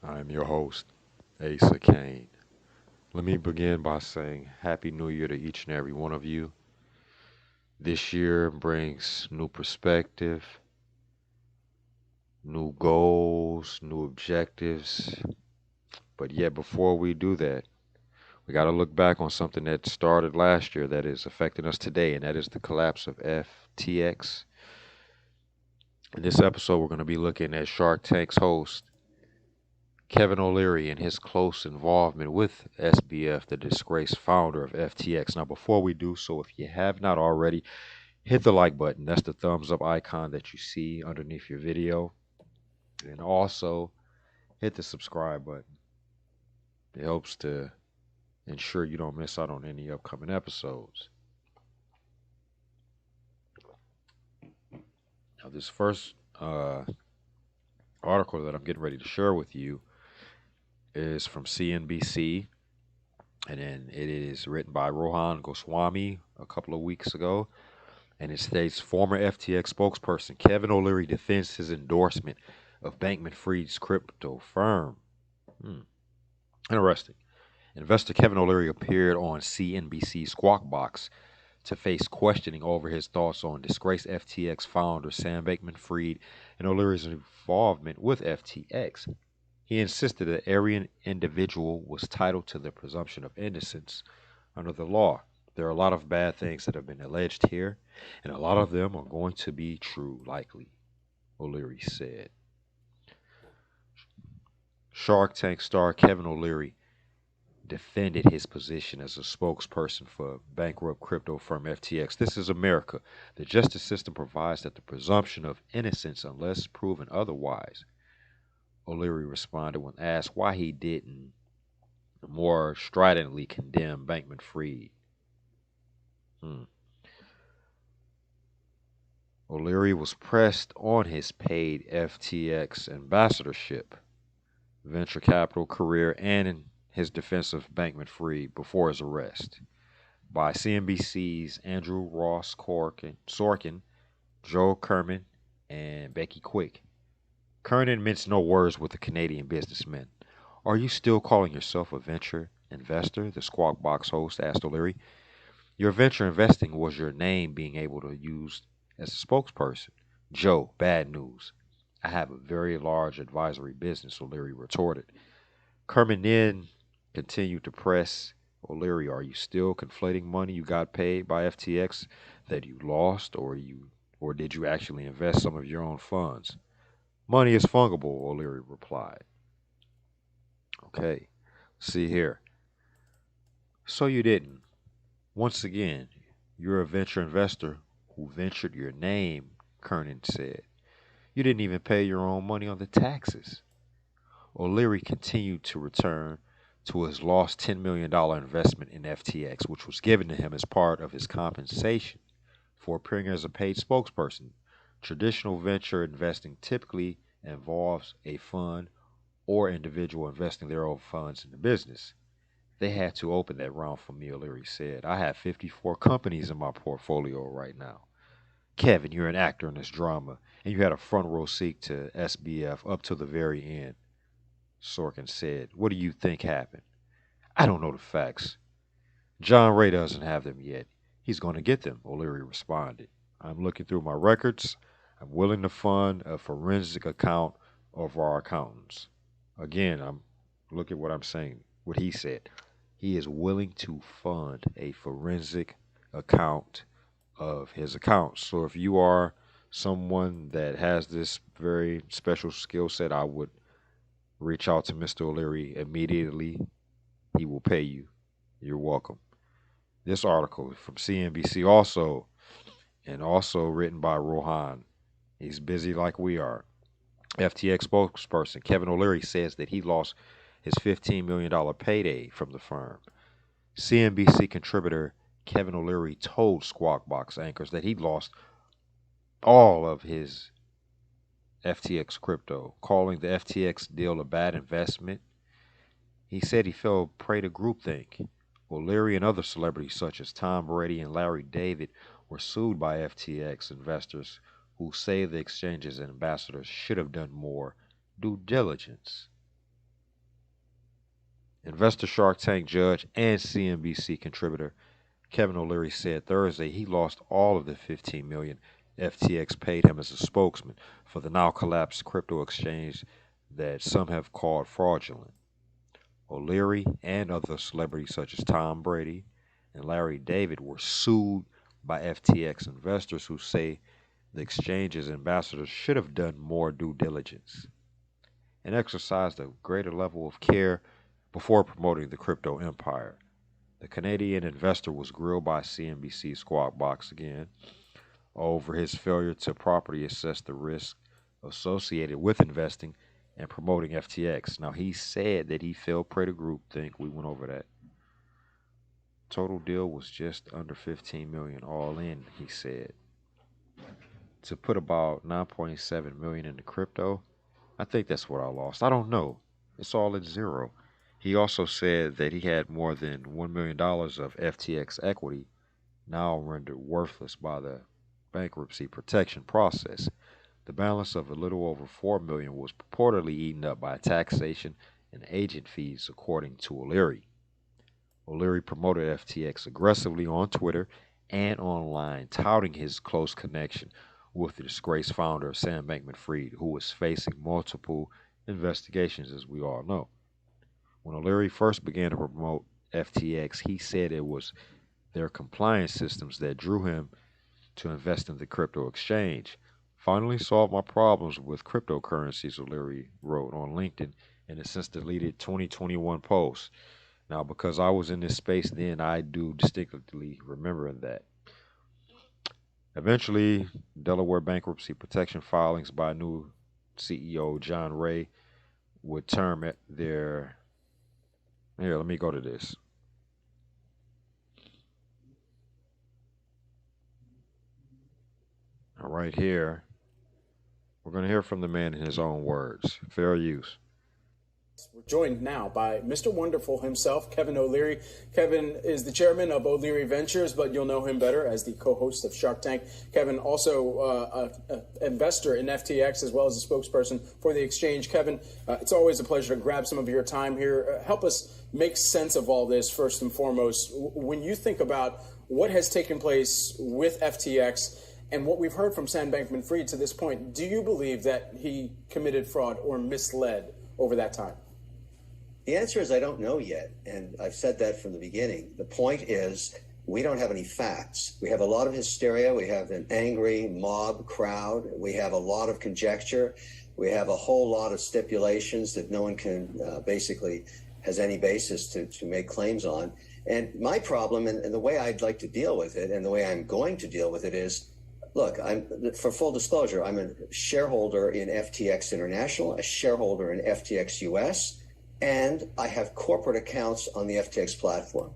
I am your host, Asa Kane. Let me begin by saying Happy New Year to each and every one of you. This year brings new perspective, new goals, new objectives. But yet, before we do that, we got to look back on something that started last year that is affecting us today, and that is the collapse of FTX. In this episode, we're going to be looking at Shark Tank's host, Kevin O'Leary, and his close involvement with SBF, the disgraced founder of FTX. Now, before we do so, if you have not already, hit the like button. That's the thumbs up icon that you see underneath your video. And also hit the subscribe button. It helps to ensure you don't miss out on any upcoming episodes. Now, this first article that I'm getting ready to share with you is from CNBC, and then it is written by Rohan Goswami a couple of weeks ago. And it states former FTX spokesperson Kevin O'Leary defends his endorsement of Bankman Fried's crypto firm. Interesting. Investor Kevin O'Leary appeared on CNBC's Squawk Box to face questioning over his thoughts on disgraced FTX founder Sam Bankman-Fried and O'Leary's involvement with FTX. He insisted that every individual was entitled to the presumption of innocence under the law. There are a lot of bad things that have been alleged here, and a lot of them are going to be true, likely, O'Leary said. Shark Tank star Kevin O'Leary defended his position as a spokesperson for bankrupt crypto firm FTX. This is America. The justice system provides that the presumption of innocence unless proven otherwise. O'Leary responded when asked why he didn't more stridently condemn Bankman-Fried. O'Leary was pressed on his paid FTX ambassadorship, venture capital career, and in his defense of Bankman-Fried before his arrest by CNBC's Andrew Ross Sorkin, Joe Kerman, and Becky Quick. Kernan minced no words with the Canadian businessman. Are you still calling yourself a venture investor? The Squawk Box host asked O'Leary. Your venture investing was your name being able to use as a spokesperson. Joe, bad news. I have a very large advisory business, O'Leary retorted. Kerman then continued to press O'Leary, are you still conflating money you got paid by FTX that you lost, or did you actually invest some of your own funds? Money is fungible, O'Leary replied. Okay, see here. So you didn't. Once again, you're a venture investor who ventured your name, Kernan said. You didn't even pay your own money on the taxes. O'Leary continued to return to his lost $10 million investment in FTX, which was given to him as part of his compensation for appearing as a paid spokesperson. Traditional venture investing typically involves a fund or individual investing their own funds in the business. They had to open that round for me, O'Leary said. I have 54 companies in my portfolio right now. Kevin, you're an actor in this drama, and you had a front row seat to SBF up to the very end. Sorkin said, what do you think happened? I don't know the facts. John Ray doesn't have them yet. He's going to get them, O'Leary responded. I'm looking through my records. I'm willing to fund a forensic account of our accountants. Again, look at what I'm saying, what he said. He is willing to fund a forensic account of his accounts. So if you are someone that has this very special skill set, I would reach out to Mr. O'Leary immediately. He will pay you. You're welcome. This article from CNBC also written by Rohan. He's busy like we are. FTX spokesperson Kevin O'Leary says that he lost his $15 million payday from the firm. CNBC contributor Kevin O'Leary told Squawk Box anchors that he lost all of his FTX crypto, calling the FTX deal a bad investment. He said he fell prey to groupthink. O'Leary and other celebrities such as Tom Brady and Larry David were sued by FTX investors who say the exchange's ambassadors should have done more due diligence. Investor Shark Tank judge and CNBC contributor Kevin O'Leary said Thursday he lost all of the $15 million FTX paid him as a spokesman for the now collapsed crypto exchange that some have called fraudulent. O'Leary and other celebrities such as Tom Brady and Larry David were sued by FTX investors who say the exchange's ambassadors should have done more due diligence and exercised a greater level of care before promoting the crypto empire. The Canadian investor was grilled by CNBC's Squawk Box again over his failure to properly assess the risk associated with investing and promoting FTX. Now, he said that he fell prey to groupthink. We went over that. Total deal was just under $15 million all in, he said. To put about $9.7 million into crypto, I think that's what I lost. I don't know. It's all at zero. He also said that he had more than $1 million of FTX equity, now rendered worthless by the bankruptcy protection process. The balance of a little over $4 million was purportedly eaten up by taxation and agent fees, according to O'Leary. O'Leary promoted FTX aggressively on Twitter and online, touting his close connection with the disgraced founder of Sam Bankman-Fried, who was facing multiple investigations, as we all know. When O'Leary first began to promote FTX, he said it was their compliance systems that drew him to invest in the crypto exchange. Finally solved my problems with cryptocurrencies, O'Leary wrote on LinkedIn in a since deleted 2021 post. Now, because I was in this space then, I do distinctly remember that. Eventually, Delaware bankruptcy protection filings by new CEO John Ray would term it their... Here, let me go to this. All right, here. We're going to hear from the man in his own words. Fair use. We're joined now by Mr. Wonderful himself, Kevin O'Leary. Kevin is the chairman of O'Leary Ventures, but you'll know him better as the co-host of Shark Tank. Kevin, also an investor in FTX, as well as a spokesperson for the exchange. Kevin, it's always a pleasure to grab some of your time here. Help us make sense of all this, first and foremost. When you think about what has taken place with FTX and what we've heard from Sam Bankman-Fried to this point, do you believe that he committed fraud or misled over that time? The answer is I don't know yet, and I've said that from the beginning. The point is we don't have any facts. We have a lot of hysteria. We have an angry mob crowd. We have a lot of conjecture. We have a whole lot of stipulations that no one can basically has any basis to make claims on. And my problem, and the way I'd like to deal with it, and the way I'm going to deal with it is, look, for full disclosure, I'm a shareholder in FTX International, a shareholder in FTX US, and I have corporate accounts on the FTX platform.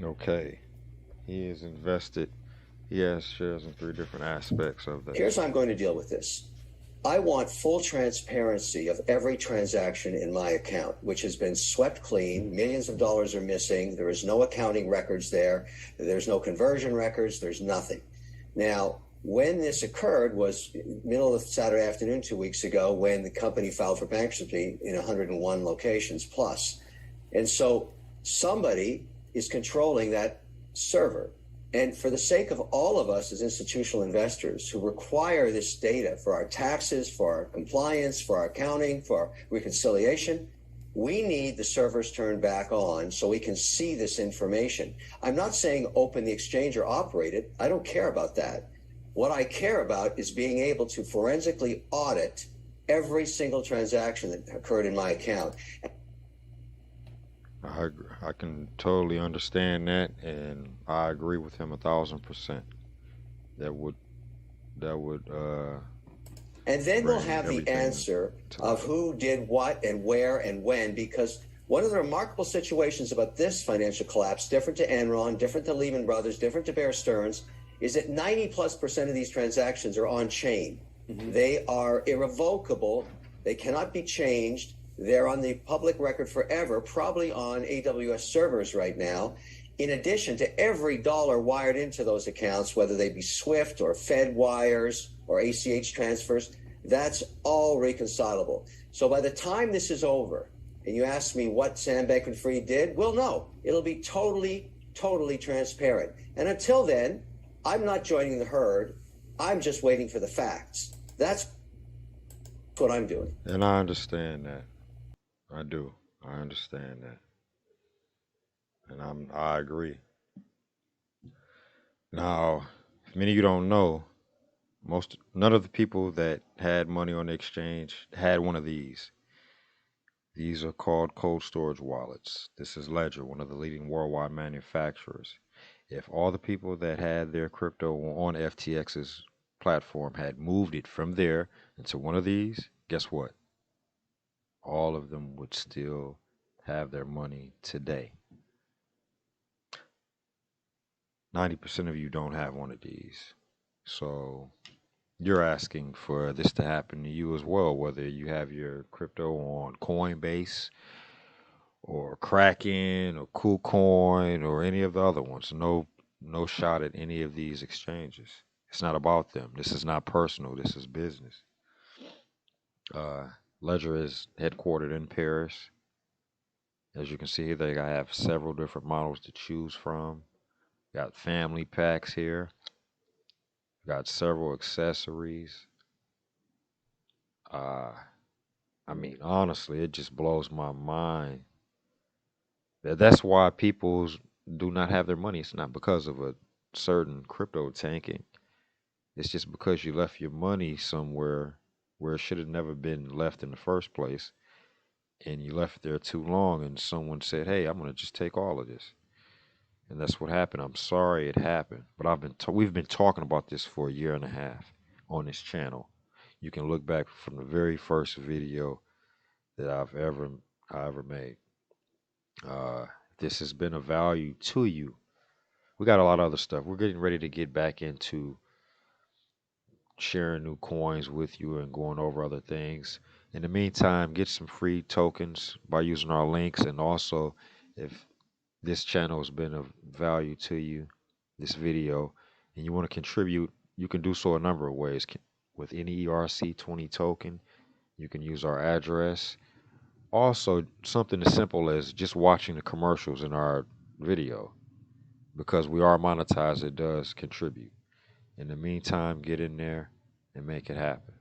Okay. He is invested. He has shares in 3 different aspects of that. Here's how I'm going to deal with this. I want full transparency of every transaction in my account, which has been swept clean. Millions of dollars are missing. There is no accounting records there. There's no conversion records. There's nothing. Now, when this occurred was middle of Saturday afternoon 2 weeks ago, when the company filed for bankruptcy in 101 locations plus. And so somebody is controlling that server. And for the sake of all of us as institutional investors who require this data for our taxes, for our compliance, for our accounting, for our reconciliation, we need the servers turned back on so we can see this information. I'm not saying open the exchange or operate it. I don't care about that. What I care about is being able to forensically audit every single transaction that occurred in my account. I can totally understand that, and I agree with him 1,000%. That would. And then we'll have the answer of who did what and where and when, because one of the remarkable situations about this financial collapse, different to Enron, different to Lehman Brothers, different to Bear Stearns, is that 90+% of these transactions are on chain. Mm-hmm. They are irrevocable. They cannot be changed. They're on the public record forever, probably on AWS servers right now. In addition to every dollar wired into those accounts, whether they be SWIFT or Fed wires or ACH transfers, That's all reconcilable. So by the time this is over, and you ask me what Sam Bankman-Fried did, well, no, it'll be totally, totally transparent. And until then, I'm not joining the herd. I'm just waiting for the facts. That's what I'm doing. And I understand that. I do. I understand that. And I agree. Now, if many of you don't know, none of the people that had money on the exchange had one of these. These are called cold storage wallets. This is Ledger, one of the leading worldwide manufacturers. If all the people that had their crypto on FTX's platform had moved it from there into one of these, guess what? All of them would still have their money today. 90% of you don't have one of these. So you're asking for this to happen to you as well, whether you have your crypto on Coinbase or Kraken or KuCoin or any of the other ones. No shot at any of these exchanges. It's not about them. This is not personal. This is business. Ledger is headquartered in Paris. As you can see, they have several different models to choose from. Got family packs here. Got several accessories. I mean, honestly, it just blows my mind. That's why people do not have their money. It's not because of a certain crypto tanking. It's just because you left your money somewhere where it should have never been left in the first place, and you left it there too long, and someone said, "Hey, I'm gonna just take all of this," and that's what happened. I'm sorry it happened, but we've been talking about this for a year and a half on this channel. You can look back from the very first video that I ever made. This has been of value to you. We got a lot of other stuff. We're getting ready to get back into sharing new coins with you and going over other things. In the meantime, get some free tokens by using our links. And also, if this channel has been of value to you, this video, and you want to contribute, you can do so a number of ways. With any ERC20 token, you can use our address. Also, something as simple as just watching the commercials in our video. Because we are monetized, it does contribute. In the meantime, get in there and make it happen.